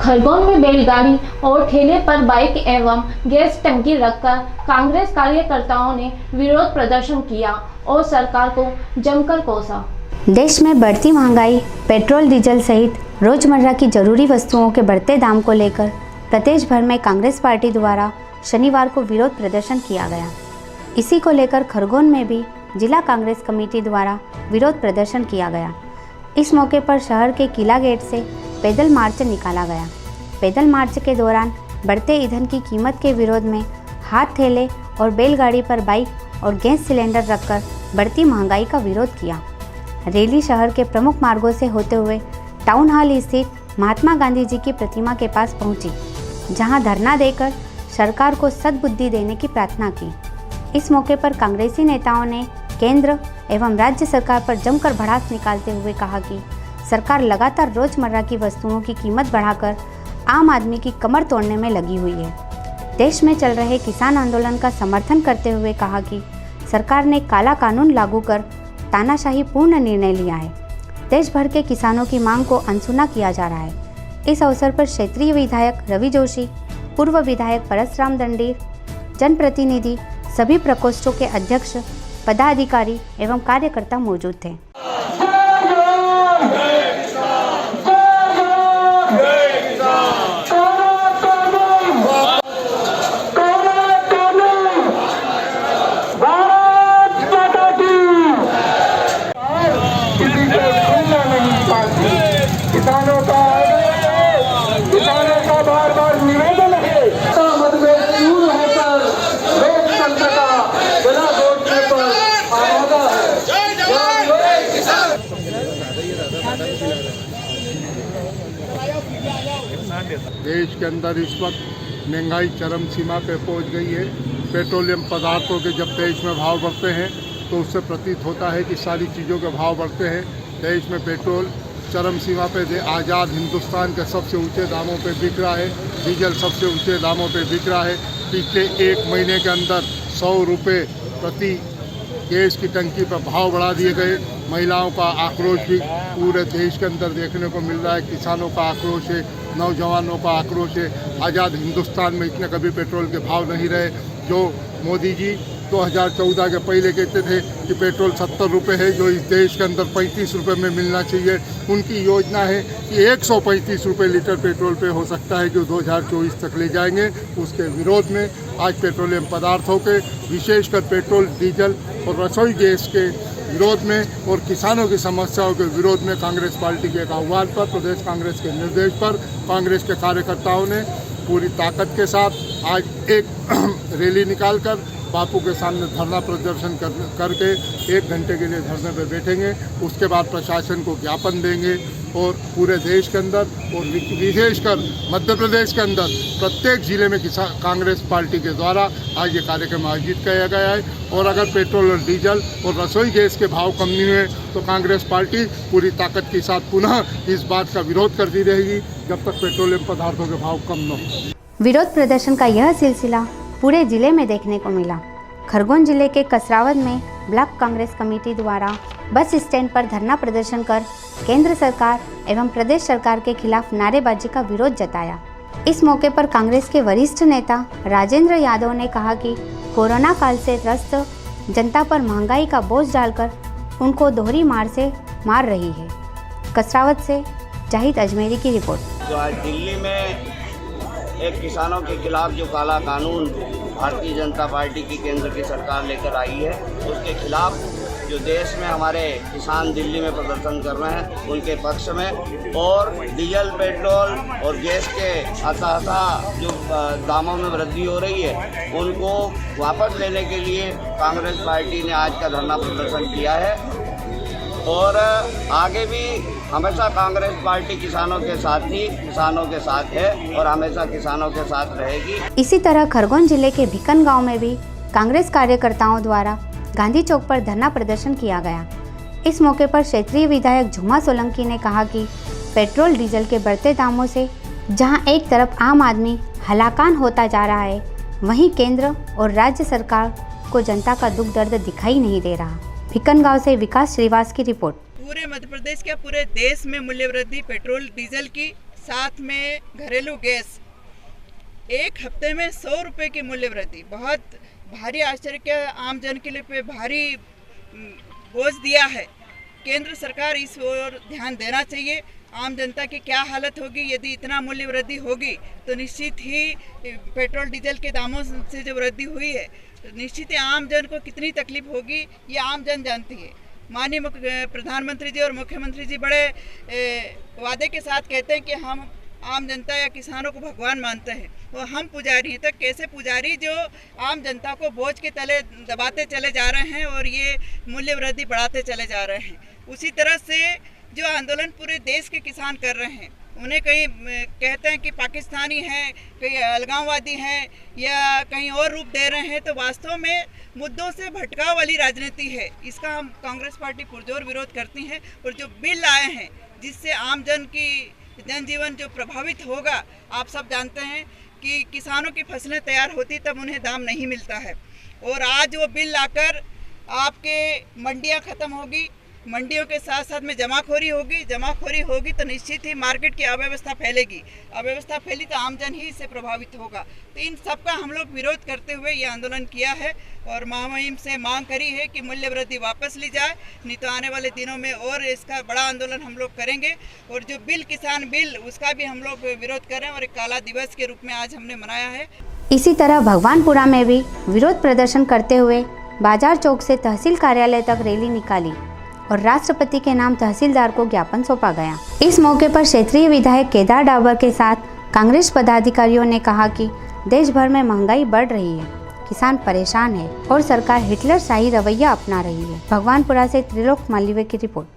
खरगोन में बैलगाड़ी और ठेले पर बाइक एवं गैस टंकी रखकर कांग्रेस कार्यकर्ताओं ने विरोध प्रदर्शन किया और सरकार को जमकर कोसा। देश में बढ़ती महंगाई, पेट्रोल डीजल सहित रोजमर्रा की जरूरी वस्तुओं के बढ़ते दाम को लेकर प्रदेश भर में कांग्रेस पार्टी द्वारा शनिवार को विरोध प्रदर्शन किया गया। इसी को लेकर खरगोन में भी जिला कांग्रेस कमेटी द्वारा विरोध प्रदर्शन किया गया। इस मौके पर शहर के किला गेट से पैदल मार्च निकाला गया। पैदल मार्च के दौरान बढ़ते ईंधन की कीमत के विरोध में हाथ ठेले और बैलगाड़ी पर बाइक और गैस सिलेंडर रखकर बढ़ती महंगाई का विरोध किया। रैली शहर के प्रमुख मार्गों से होते हुए टाउन हॉल स्थित महात्मा गांधी जी की प्रतिमा के पास पहुंची, जहां धरना देकर सरकार को सद्बुद्धि देने की प्रार्थना की। इस मौके पर कांग्रेसी नेताओं ने केंद्र एवं राज्य सरकार पर जमकर भड़ास निकालते हुए कहा कि सरकार लगातार रोजमर्रा की वस्तुओं की कीमत बढ़ाकर आम आदमी की कमर तोड़ने में लगी हुई है। देश में चल रहे किसान आंदोलन का समर्थन करते हुए कहा कि सरकार ने काला कानून लागू कर तानाशाही पूर्ण निर्णय लिया है। देश भर के किसानों की मांग को अनसुना किया जा रहा है। इस अवसर पर क्षेत्रीय विधायक रवि जोशी, पूर्व विधायक परसराम दंडीर, जनप्रतिनिधि, सभी प्रकोष्ठों के अध्यक्ष, पदाधिकारी एवं कार्यकर्ता मौजूद थे। किसानों का बार-बार निवेदन है, मतभेद दूर होकर लोकतंत्र का गला घोटने पर आमादा है। देश के अंदर इस वक्त महंगाई चरम सीमा पे पहुंच गई है। पेट्रोलियम पदार्थों के जब देश में भाव बढ़ते हैं तो उससे प्रतीत होता है कि सारी चीज़ों के भाव बढ़ते हैं। देश में पेट्रोल चरम सीमा पे आज़ाद हिंदुस्तान के सबसे ऊंचे दामों पे बिक रहा है। डीजल सबसे ऊंचे दामों पे बिक रहा है। पिछले एक महीने के अंदर 100 रुपये प्रति गैस की टंकी पर भाव बढ़ा दिए गए। महिलाओं का आक्रोश भी पूरे देश के अंदर देखने को मिल रहा है। किसानों का आक्रोश है, नौजवानों का आक्रोश है। आज़ाद हिंदुस्तान में इतने कभी पेट्रोल के भाव नहीं रहे। जो मोदी जी 2014 के पहले कहते थे कि पेट्रोल 70 रुपये है, जो इस देश के अंदर 35 रुपये में मिलना चाहिए। उनकी योजना है कि 135 रुपये लीटर पेट्रोल पे हो सकता है, जो 2024 तक ले जाएंगे। उसके विरोध में आज पेट्रोलियम पदार्थों के, विशेषकर पेट्रोल, डीजल और रसोई गैस के विरोध में और किसानों की समस्याओं के विरोध में कांग्रेस पार्टी के एक आह्वान पर, प्रदेश कांग्रेस के निर्देश पर कांग्रेस के कार्यकर्ताओं ने पूरी ताकत के साथ आज एक रैली निकालकर बापू के सामने धरना प्रदर्शन करके 1 घंटे के लिए धरने पर बैठेंगे। उसके बाद प्रशासन को ज्ञापन देंगे और पूरे देश के अंदर और विशेषकर मध्य प्रदेश के अंदर प्रत्येक ज़िले में कांग्रेस पार्टी के द्वारा आज ये कार्यक्रम आयोजित किया गया है। और अगर पेट्रोल और डीजल और रसोई गैस के भाव कम नहीं हुए तो कांग्रेस पार्टी पूरी ताकत के साथ पुनः इस बात का विरोध करती रहेगी जब तक पेट्रोलियम पदार्थों के भाव कम न हो। विरोध प्रदर्शन का यह सिलसिला पूरे जिले में देखने को मिला। खरगोन जिले के कसरावद में ब्लॉक कांग्रेस कमेटी द्वारा बस स्टैंड पर धरना प्रदर्शन कर केंद्र सरकार एवं प्रदेश सरकार के खिलाफ नारेबाजी का विरोध जताया। इस मौके पर कांग्रेस के वरिष्ठ नेता राजेंद्र यादव ने कहा कि कोरोना काल से त्रस्त जनता पर महंगाई का बोझ डालकर उनको दोहरी मार से मार रही है। कसरावद से जाहिद अजमेरी की रिपोर्ट। जो आज दिल्ली में एक किसानों के खिलाफ जो काला कानून भारतीय जनता पार्टी की केंद्र की सरकार लेकर आई है, उसके खिलाफ जो देश में हमारे किसान दिल्ली में प्रदर्शन कर रहे हैं उनके पक्ष में, और डीजल, पेट्रोल और गैस के अतः जो दामों में वृद्धि हो रही है उनको वापस लेने के लिए कांग्रेस पार्टी ने आज का धरना प्रदर्शन किया है। और आगे भी हमेशा कांग्रेस पार्टी किसानों के साथ ही किसानों के साथ है और हमेशा किसानों के साथ रहेगी। इसी तरह खरगोन जिले के भिकन गांव में भी कांग्रेस कार्यकर्ताओं द्वारा गांधी चौक पर धरना प्रदर्शन किया गया। इस मौके पर क्षेत्रीय विधायक झुमा सोलंकी ने कहा कि पेट्रोल डीजल के बढ़ते दामों से जहां एक तरफ आम आदमी हलाकान होता जा रहा है, वहीं केंद्र और राज्य सरकार को जनता का दुख दर्द दिखाई नहीं दे रहा। भिकन गांव से विकास श्रीवास की रिपोर्ट। पूरे मध्य प्रदेश के पूरे देश में मूल्य वृद्धि पेट्रोल डीजल की साथ में घरेलू गैस, एक हफ्ते में 100 रुपये की मूल्य वृद्धि बहुत भारी आश्चर्य के आम जन के लिए पे भारी बोझ दिया है। केंद्र सरकार इस ओर ध्यान देना चाहिए। आम जनता की क्या हालत होगी यदि इतना मूल्य वृद्धि होगी, तो निश्चित ही पेट्रोल डीजल के दामों से जो वृद्धि हुई है तो निश्चित ही आम जन को कितनी तकलीफ होगी ये आम जन जानती है। माननीय प्रधानमंत्री जी और मुख्यमंत्री जी बड़े वादे के साथ कहते हैं कि हम आम जनता या किसानों को भगवान मानते हैं, तो हम पुजारी हैं। तो कैसे पुजारी जो आम जनता को बोझ के तले दबाते चले जा रहे हैं और ये मूल्य वृद्धि बढ़ाते चले जा रहे हैं। उसी तरह से जो आंदोलन पूरे देश के किसान कर रहे हैं, उन्हें कहीं कहते हैं कि पाकिस्तानी हैं, कहीं अलगाववादी हैं या कहीं और रूप दे रहे हैं, तो वास्तव में मुद्दों से भटकाव वाली राजनीति है। इसका हम कांग्रेस पार्टी पुरजोर विरोध करती हैं। और जो बिल आए हैं जिससे आम जनजीवन जो प्रभावित होगा, आप सब जानते हैं कि किसानों की फसलें तैयार होती तब उन्हें दाम नहीं मिलता है। और आज वो बिल लाकर आपके मंडियां ख़त्म होगी, मंडियों के साथ साथ में जमाखोरी होगी तो निश्चित ही मार्केट की अव्यवस्था फैलेगी। अव्यवस्था फैली तो आमजन ही इससे प्रभावित होगा। तो इन सब का हम लोग विरोध करते हुए ये आंदोलन किया है और महामहिम से मांग करी है कि मूल्य वृद्धि वापस ली जाए, नहीं तो आने वाले दिनों में और इसका बड़ा आंदोलन हम लोग करेंगे। और जो बिल किसान बिल उसका भी हम लोग विरोध करें और एक काला दिवस के रूप में आज हमने मनाया है। इसी तरह भगवानपुरा में भी विरोध प्रदर्शन करते हुए बाजार चौक से तहसील कार्यालय तक रैली निकाली और राष्ट्रपति के नाम तहसीलदार को ज्ञापन सौंपा गया। इस मौके पर क्षेत्रीय विधायक केदार डाबर के साथ कांग्रेस पदाधिकारियों ने कहा कि देश भर में महंगाई बढ़ रही है, किसान परेशान है और सरकार हिटलर शाही रवैया अपना रही है। भगवानपुरा से त्रिलोक मालवीय की रिपोर्ट।